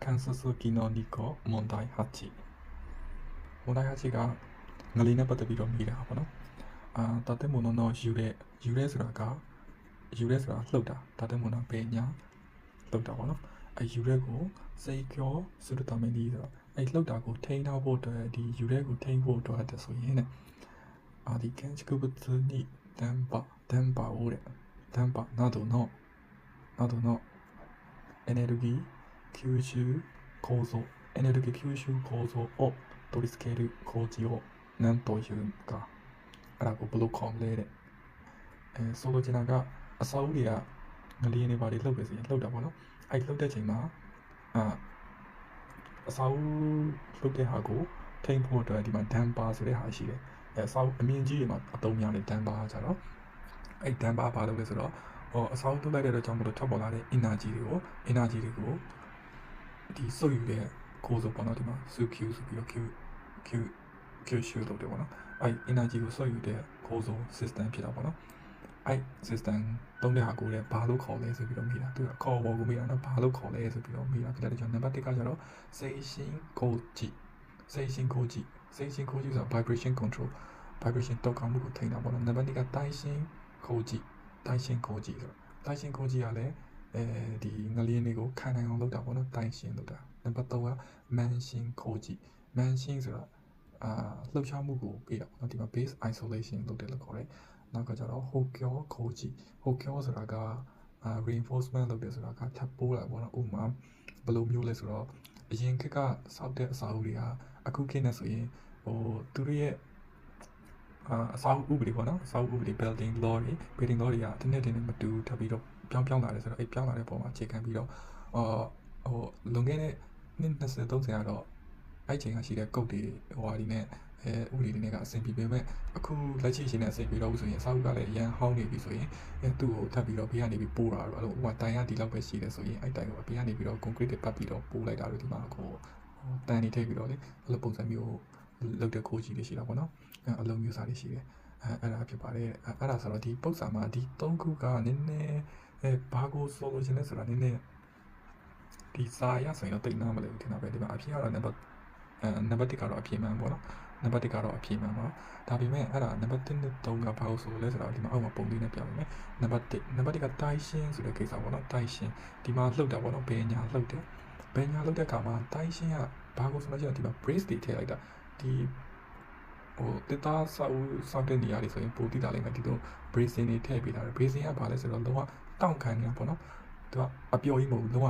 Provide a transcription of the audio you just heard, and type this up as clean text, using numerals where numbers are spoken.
関数機能2個問題8問題8ကငလေးနဲ့ပတ်သက်ပြီးတော့မိတာပေါ့နော်建物の揺れဆိုတာက揺れဆိုတာလှုပ်တာ建物ဘယ်ညာလှုပ်တာပေါ့နော်揺れကို制御するためにဆိုတော့လှုပ်တာကိုထိန်းထားဖို့အတွက်ဒီ揺れကိုထိန်းဖို့အတွက်ဆိုရင်ဒီ建築物に電波をなどのエネルギー吸収構造を取り付ける工事を何というかအဲ့ဒါကိုဘယ်လိုခေါ်မလဲတဲ့ဆိုလိုချင်တာကအစာအုပ်တွေကငလျင်တွေပါတွေလှုပ်တယ်ဆိုရင်လှုပ်တာပေါ့နော်အဲ့လှုပ်တဲ့ချိန်မှာအစာအုပ်လှုပ်တဲ့ဟာကိုထိန်းဖို့အတွက်ဒီမှာဒမ်ပါဆိုတဲ့ဟာရှိတယ်အစာအုပ်အမြင့်ကြီးတွေမှာအသုံးများတဲ့ဒမ်ပါကြတော့အဲ့ဒမ်ပါဘာလုပ်လဲဆိုတော့အစာအုပ်ထုတ်လိုက်တဲ့အတွက်ကြောင့်မလို့ထွက်ပေါ်လာတဲ့ energy တွေကိုဒီစုပ်ယူတဲ့ကိုယ်ဆိုပေါ့နော်ဒီမှာ Q ဆိုပြီးတော့ Q ရှုလုပ်တယ်ပေါ့နော်အဲ့ energy ကိုစုပ်ယူတဲ့ကိုယ်ဆို system ဖြစ်တာပေါ့နော်အဲ့ system သုံးတဲ့ဟာကိုလည်းဘာလို့ခေါ်လဲဆိုပြီးတော့မိတာသူကခေါ်ပေါ်ကိုမိတာနော်ဘာလို့ခေါ်လဲဆိုပြီးတော့မိတာဖြစ်တဲ့ကြောင့်နံပါတ်1ကကျတော့စေရှင်ကိုကြည့်ဆိုတာ vibration control vibration တောက်ကောင်းမှုကိုထိန်းတာပေါ့နော်နံပါတ်2ကတိုင်းရှင်ကိုကြည့်ဆိုတော့တိုင်းရှင်ကိုကြည့်ကလည်းဒီငလျင်တွေကိုခံနိုင်အောင်လုပ်တာပေါ့နော်တိုင်းရှင်လုပ်တာနံပါတ်3ကမန်ရှင်ကိုကြည့်မန်ရှင်ဆိုတာလှုပ်ရှားမှုကိုပေးတာပေါ့နော်ဒီမှာ base isolation လုပ်တယ်လို့ခေါ်တယ်နောက်ကကျတော့ဟိုကျောကိုကြည့်ဆိုတာကreinforcement လုပ်တယ်ဆိုတာကထပ်ပိုးလာပေါ့နော်ဥပမာဘယ်လိုမျိုးလဲဆိုတော့အရင်ခေတ်ကစောက်တဲ့အစာအုပ်တွေကအခုခေတ်နဲ့ဆိုရင်သူတို့ရဲ့အစာအုပ်ဥပဒေပေါ့နော်အစာအုပ်ဥပဒေ building law တွေကဒီနေ့မတူထပ်ပြီးတော့ပြောင်းလာတယ်ဆိုတော့အဲ့ပြောင်းလာတဲ့ပုံမှာအခြေခံပြီးတော့လွန်ခဲ့တဲ့နှစ်20-30ကတော့အဲ့ချိန်ကရှိတဲ့ကုတ်တွေဟိုဟာဒီနဲ့ဥပဒေတွေနဲ့ကအဆင်ပြေပေမဲ့အခုလက်ရှိရှင်နဲ့အဆင်ပြေတော့ဘူးဆိုရင်အစာအုပ်ကလည်းအရန်ဟောင်းနေပြီဆိုရင်သူ့ကိုထပ်ပြီးတော့ဘေးကနေပြီးပိုးတာတော့အဲ့လိုဟိုတိုင်ကဒီလောက်ပဲရှိတယ်ဆိုရင်အဲ့တိုင်ကိုဘေးကနေပြီးတော့ concrete တွေပတ်ပြီးတော့ပိုးလိုက်တာလို့ဒီမှာကိုတန်နေထည့်ပြီးတော့လေအဲ့လိုပုံစံမျိုးလုပ်တဲ့ကိုကြီးတွေရှိတာပေါ့နော်အလုံးမျိုးစားတွေရှိတယ်အဲ့ဒါဖြစ်ပါတယ်အဲ့ဒါဆိုတော့ဒီပုတ်စာမှာဒီ3ခုကနည်းနည်းဘာကိုဆိုလိုချင်လဲဆိုတာနည်းနည်းဒီစာရဆိုရင်တော့တိတ်နားမလဲဘူးထင်တာပဲဒီမှာအဖြစ်ကတော့နံပါတ်1ကတော့အဖြစ်မှန်ပေါ့နော်နံပါတ်1ကတော့အဖြစ်မှန်ပါဒါပေမဲ့အဲ့ဒါနံပါတ်1နဲ့3ကဘာလို့ဆိုလဲဆိုတော့ဒီမှာအောက်မှာပုံလေးနဲ့ပြပေးမယ်နံပါတ်1ကတိုင်းရှင်းဆိုတဲ့ကိစ္စပေါ့နော်တိုင်းရှင်းဒီမှာလှုပ်တာပေါ့နော်ဘယ်ညာလှုပ်တဲ့အခါမှာတိုင်းရှင်းကဘာကိုဆိုလို့ရှိရင်ဒီမှာ brace တွေထည့်လိုက်တာဒီတစ်သားဆောက်တဲ့နေရာတွေဆိုရင်ပိုတိတာလိမ့်မယ်ဒီလို bracing တွေထည့်ပေးတာ bracing ကဘာလဲဆိုတော့လုံးဝတောင့်ခံနေတာပေါ့နော်သူကအပျော်ကြီးမဟုတ်ဘူးလုံးဝ